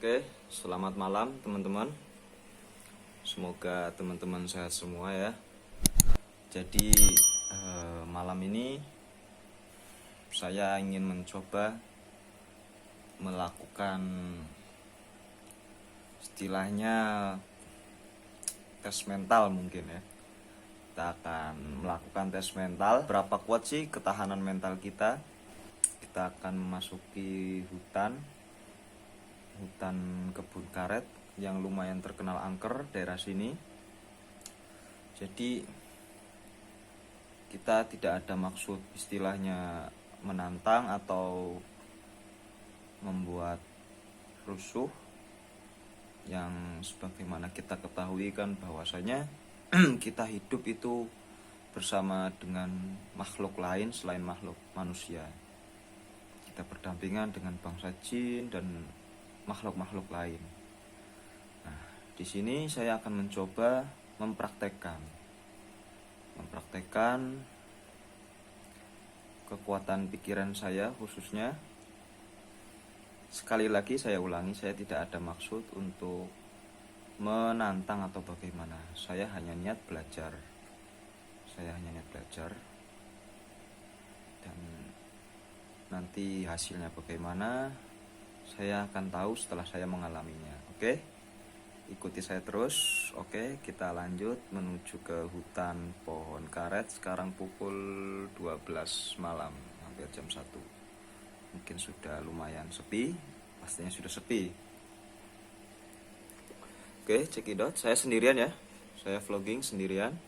Oke, selamat malam teman-teman. Semoga teman-teman sehat semua ya. Jadi malam ini saya ingin mencoba melakukan istilahnya tes mental mungkin ya. Kita akan melakukan tes mental. Berapa kuat sih ketahanan mental kita? Kita akan memasuki hutan kebun karet yang lumayan terkenal angker daerah sini. Jadi kita tidak ada maksud istilahnya menantang atau membuat rusuh, yang sebagaimana kita ketahui kan bahwasanya kita hidup itu bersama dengan makhluk lain selain makhluk manusia. Kita berdampingan dengan bangsa jin dan makhluk-makhluk lain. Nah, di sini saya akan mencoba mempraktekkan kekuatan pikiran saya khususnya. Sekali lagi saya ulangi, saya tidak ada maksud untuk menantang atau bagaimana. Saya hanya niat belajar. Dan nanti hasilnya bagaimana saya akan tahu setelah saya mengalaminya. Oke, ikuti saya terus. Oke, kita lanjut menuju ke hutan pohon karet. Sekarang pukul 12 malam, hampir jam 1. Mungkin sudah lumayan sepi, pastinya sudah sepi. Oke, cekidot, saya sendirian ya. Saya vlogging sendirian.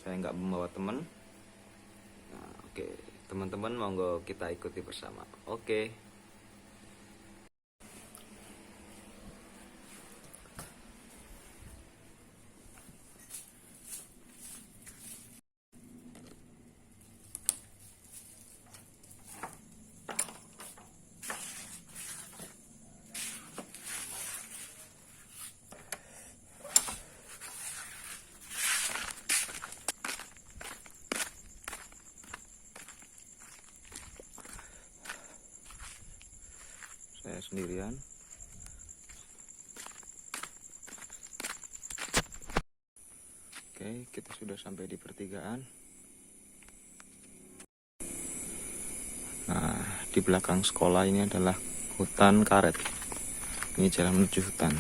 Saya nggak membawa teman. Nah, oke, teman-teman monggo kita ikuti bersama. Oke. Saya sendirian. Oke, kita sudah sampai di pertigaan. Nah, di belakang sekolah ini adalah hutan karet. Ini jalan menuju hutan.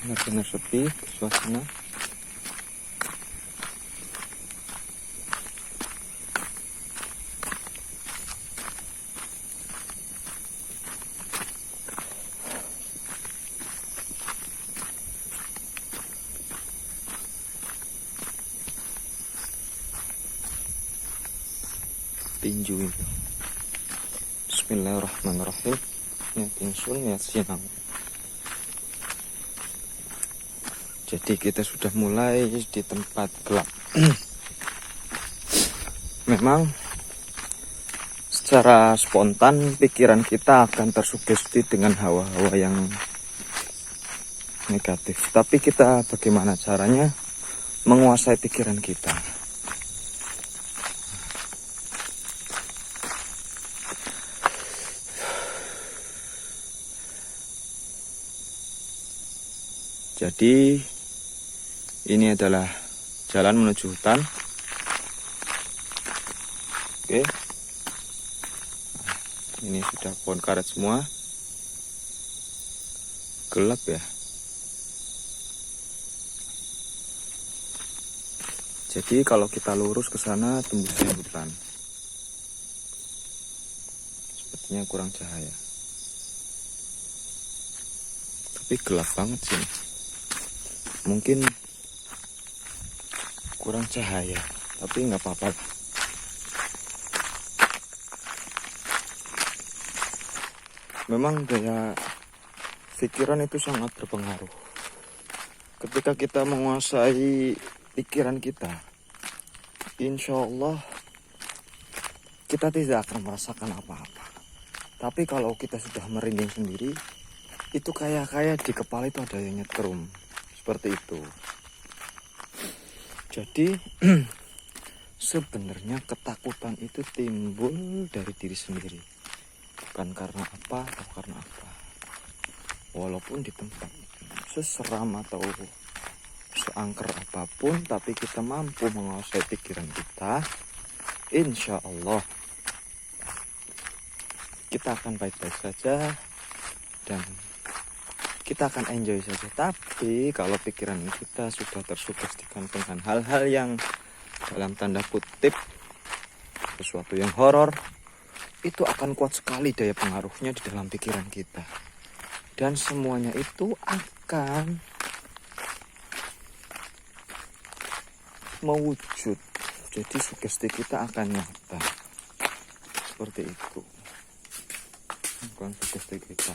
Benar-benar sepi suasana. Tinju itu. Bismillahirrahmanirrahim. Niat insun, niat sinam. Jadi kita sudah mulai di tempat gelap. Memang secara spontan pikiran kita akan tersugesti dengan hawa-hawa yang negatif. Tapi kita bagaimana caranya menguasai pikiran kita? Jadi ini adalah jalan menuju hutan. Oke. Ini sudah pohon karet semua. Gelap ya. Jadi kalau kita lurus ke sana tembusnya hutan. Sepertinya kurang cahaya. Tapi gelap banget sih. Mungkin kurang cahaya, tapi nggak apa-apa. Memang daya pikiran itu sangat berpengaruh. Ketika kita menguasai pikiran kita, insya Allah kita tidak akan merasakan apa-apa. Tapi kalau kita sudah merinding sendiri, itu kayak di kepala itu ada yang nyetrum. Seperti itu. Jadi sebenarnya ketakutan itu timbul dari diri sendiri. Bukan karena apa atau karena apa. Walaupun di tempat seseram atau seangker apapun, tapi kita mampu menguasai pikiran kita, insya Allah kita akan baik-baik saja dan kita akan enjoy saja. Tapi kalau pikiran kita sudah tersugestikan dengan hal-hal yang dalam tanda kutip sesuatu yang horor, itu akan kuat sekali daya pengaruhnya di dalam pikiran kita, dan semuanya itu akan mewujud. Jadi sugesti kita akan nyata. Seperti itu. Bukan sugesti kita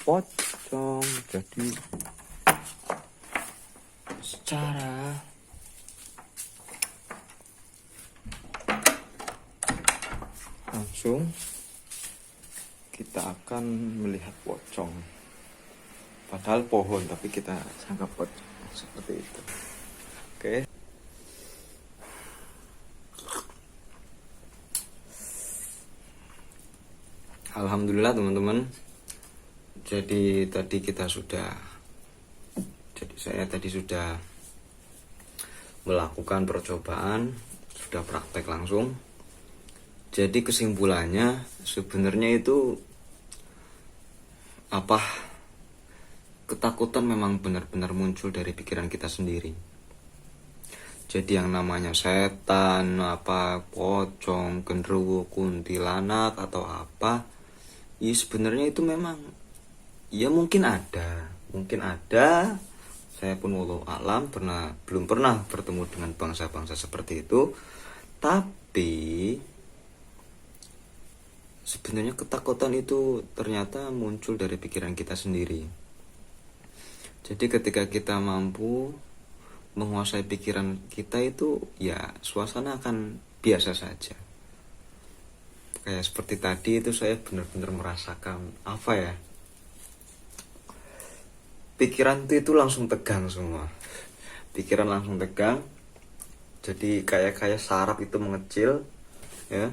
pocong. Jadi secara langsung kita akan melihat pocong, padahal pohon tapi kita sangka pocong. Seperti itu. Oke. Alhamdulillah teman-teman. Jadi saya tadi sudah melakukan percobaan, sudah praktek langsung. Jadi kesimpulannya sebenarnya itu ketakutan memang benar-benar muncul dari pikiran kita sendiri. Jadi yang namanya setan, pocong, genderuwo, kuntilanak atau apa, ya sebenarnya itu memang ya mungkin ada. Saya pun walau alam belum pernah bertemu dengan bangsa-bangsa seperti itu. Tapi sebenarnya ketakutan itu ternyata muncul dari pikiran kita sendiri. Jadi ketika kita mampu menguasai pikiran kita itu, ya suasana akan biasa saja. Kayak seperti tadi itu saya benar-benar merasakan pikiran itu langsung tegang semua. Pikiran langsung tegang. Jadi kayak saraf itu mengecil, ya.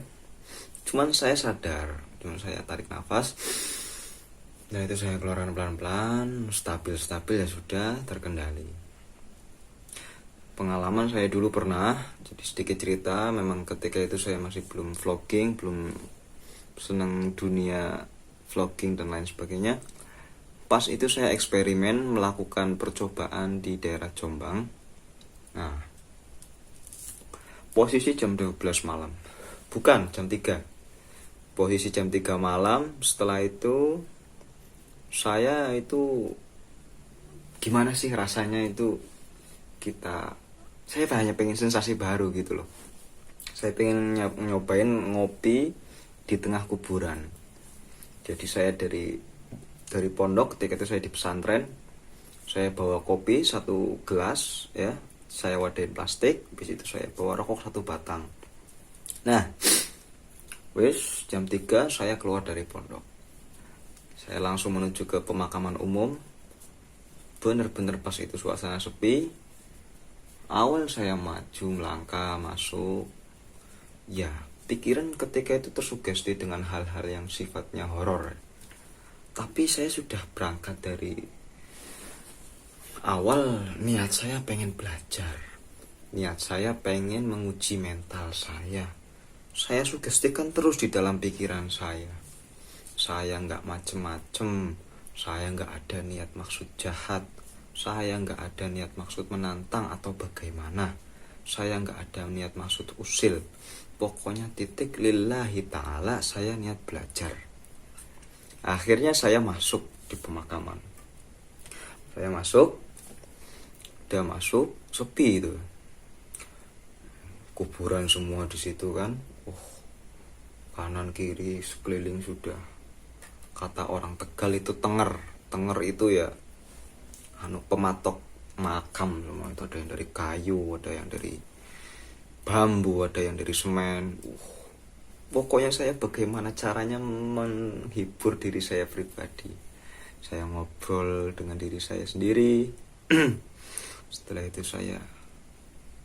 Cuman saya sadar, saya tarik nafas. Nah itu saya keluarkan pelan-pelan, stabil ya sudah terkendali. Pengalaman saya dulu pernah, jadi sedikit cerita, memang ketika itu saya masih belum vlogging, belum senang dunia vlogging dan lain sebagainya. Pas itu saya eksperimen melakukan percobaan di daerah Jombang. Nah, posisi jam 12 malam. Bukan, jam 3. Posisi jam 3 malam. Setelah itu saya itu gimana sih rasanya itu saya hanya pengen sensasi baru gitu loh. Saya pengen nyobain ngopi di tengah kuburan. Jadi saya dari pondok, ketika itu saya di pesantren, saya bawa kopi 1 gelas, ya, saya wadain plastik, habis itu saya bawa rokok 1 batang. Nah, jam 3 saya keluar dari pondok. Saya langsung menuju ke pemakaman umum. Bener-bener pas itu suasana sepi. Awal saya maju melangkah masuk, ya pikiran ketika itu tersugesti dengan hal-hal yang sifatnya horor. Tapi saya sudah berangkat dari awal, niat saya pengen belajar. Niat saya pengen menguji mental saya. Saya sugestikan terus di dalam pikiran saya. Saya nggak macem-macem. Saya nggak ada niat maksud jahat. Saya nggak ada niat maksud menantang atau bagaimana. Saya nggak ada niat maksud usil. Pokoknya titik lillahi ta'ala, saya niat belajar. Akhirnya saya masuk di pemakaman. Saya masuk, sepi itu. Kuburan semua di situ kan. Kanan kiri sekeliling sudah. Kata orang Tegal itu tenger. Tenger itu ya pematok makam semua. Itu ada yang dari kayu, ada yang dari bambu, ada yang dari semen. pokoknya saya bagaimana caranya menghibur diri saya pribadi. Saya ngobrol dengan diri saya sendiri. Setelah itu saya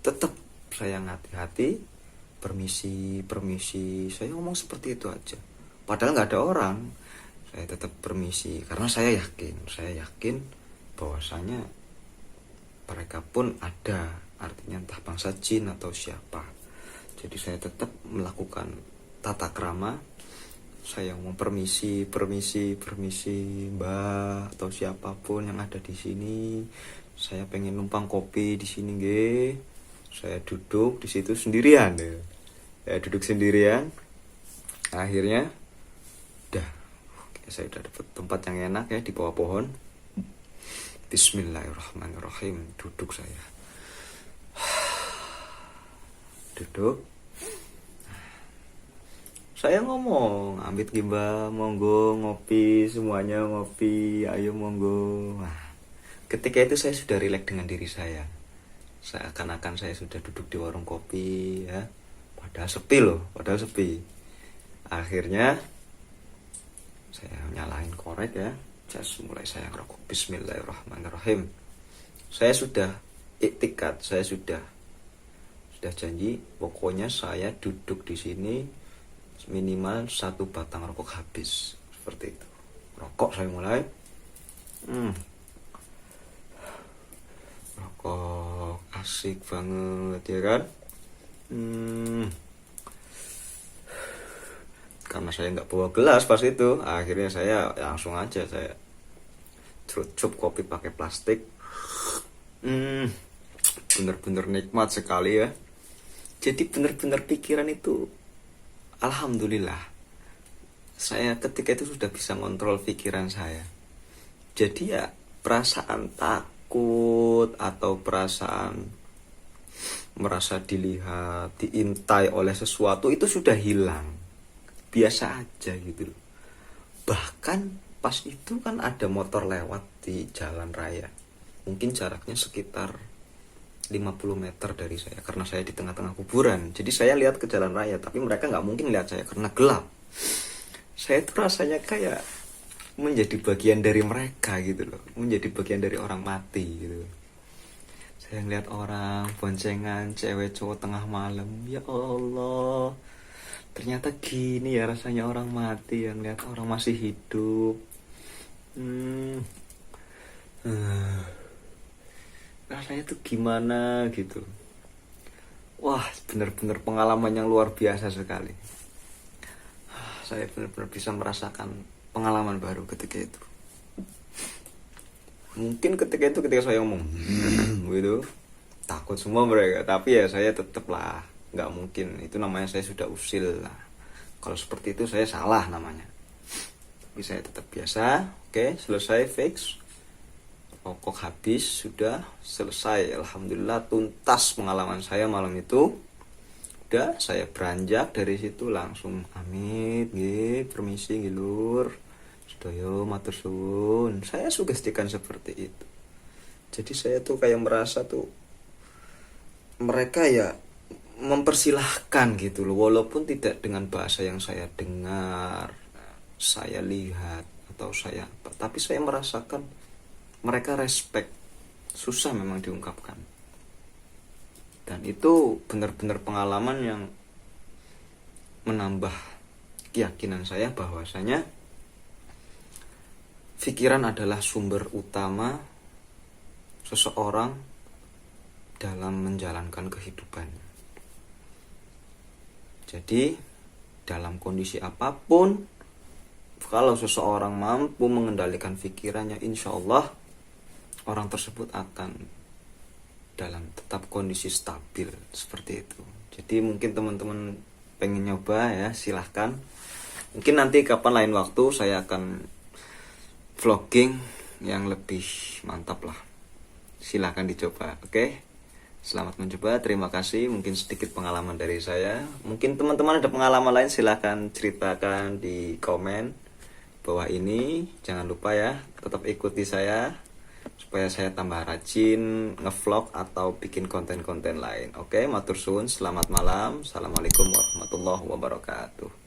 tetap saya hati-hati, permisi, saya ngomong seperti itu aja. Padahal nggak ada orang, saya tetap permisi karena saya yakin bahwasanya mereka pun ada, artinya entah bangsa jin atau siapa. Jadi saya tetap melakukan tata krama. Saya ngomong permisi mbak atau siapapun yang ada di sini. Saya pengen numpang kopi di sini, nggih. Saya duduk di situ sendirian ya. Saya duduk sendirian. Akhirnya saya udah dapat tempat yang enak ya di bawah pohon. Bismillahirrahmanirrahim. Duduk saya. Duduk. Saya ngomong, Amit Gimba, monggo ngopi, semuanya ngopi, ayo monggo. Nah, ketika itu saya sudah rileks dengan diri saya. Seakan-akan saya sudah duduk di warung kopi ya. Padahal sepi loh, Akhirnya saya nyalain korek ya. Mulai saya ngerokok. Bismillahirrahmanirrahim. Saya sudah iktikad, saya sudah janji, pokoknya saya duduk di sini minimal 1 batang rokok habis, seperti itu. Rokok saya mulai rokok asik banget ya kan. Karena saya nggak bawa gelas pas itu, akhirnya saya langsung aja saya cup kopi pakai plastik. Bener-bener nikmat sekali ya. Jadi bener-bener pikiran itu, alhamdulillah, saya ketika itu sudah bisa ngontrol pikiran saya. Jadi ya perasaan takut atau perasaan merasa dilihat, diintai oleh sesuatu itu sudah hilang. Biasa aja gitu loh. Bahkan pas itu kan ada motor lewat di jalan raya. Mungkin jaraknya sekitar 50 meter dari saya, karena saya di tengah-tengah kuburan. Jadi saya lihat ke jalan raya, tapi mereka nggak mungkin lihat saya karena gelap. Saya tuh rasanya kayak menjadi bagian dari mereka gitu loh, menjadi bagian dari orang mati gitu. Saya ngeliat orang boncengan cewek cowok tengah malam. Ya Allah, ternyata gini ya rasanya orang mati, yang lihat orang masih hidup. Rasanya tuh gimana gitu. Wah, benar-benar pengalaman yang luar biasa sekali. Saya benar-benar bisa merasakan pengalaman baru ketika itu. Mungkin ketika saya ngomong gitu, takut semua mereka, tapi ya saya tetap lah, nggak mungkin, itu namanya saya sudah usil lah. Kalau seperti itu saya salah namanya. Tapi saya tetap biasa. Oke, selesai, fix. Rokok habis, sudah selesai. Alhamdulillah tuntas pengalaman saya malam itu. Udah, saya beranjak dari situ langsung amit, permisi Lur, sedaya matur suwun. Saya sugestikan seperti itu. Jadi saya tuh kayak merasa tuh mereka ya mempersilahkan gitu loh, walaupun tidak dengan bahasa yang saya dengar, saya lihat atau saya apa, tapi saya merasakan mereka respect. Susah memang diungkapkan. Dan itu benar-benar pengalaman yang menambah keyakinan saya bahwasanya pikiran adalah sumber utama seseorang dalam menjalankan kehidupannya. Jadi dalam kondisi apapun, kalau seseorang mampu mengendalikan pikirannya, insya Allah orang tersebut akan dalam tetap kondisi stabil seperti itu. Jadi mungkin teman-teman pengen nyoba ya, silahkan. Mungkin nanti kapan lain waktu saya akan vlogging yang lebih mantap lah. Silahkan dicoba, oke? Selamat mencoba, terima kasih. Mungkin sedikit pengalaman dari saya. Mungkin teman-teman ada pengalaman lain, silahkan ceritakan di komen bawah ini. Jangan lupa ya, tetap ikuti saya supaya saya tambah rajin ngevlog atau bikin konten-konten lain. Oke, matur suwun, selamat malam. Assalamualaikum warahmatullahi wabarakatuh.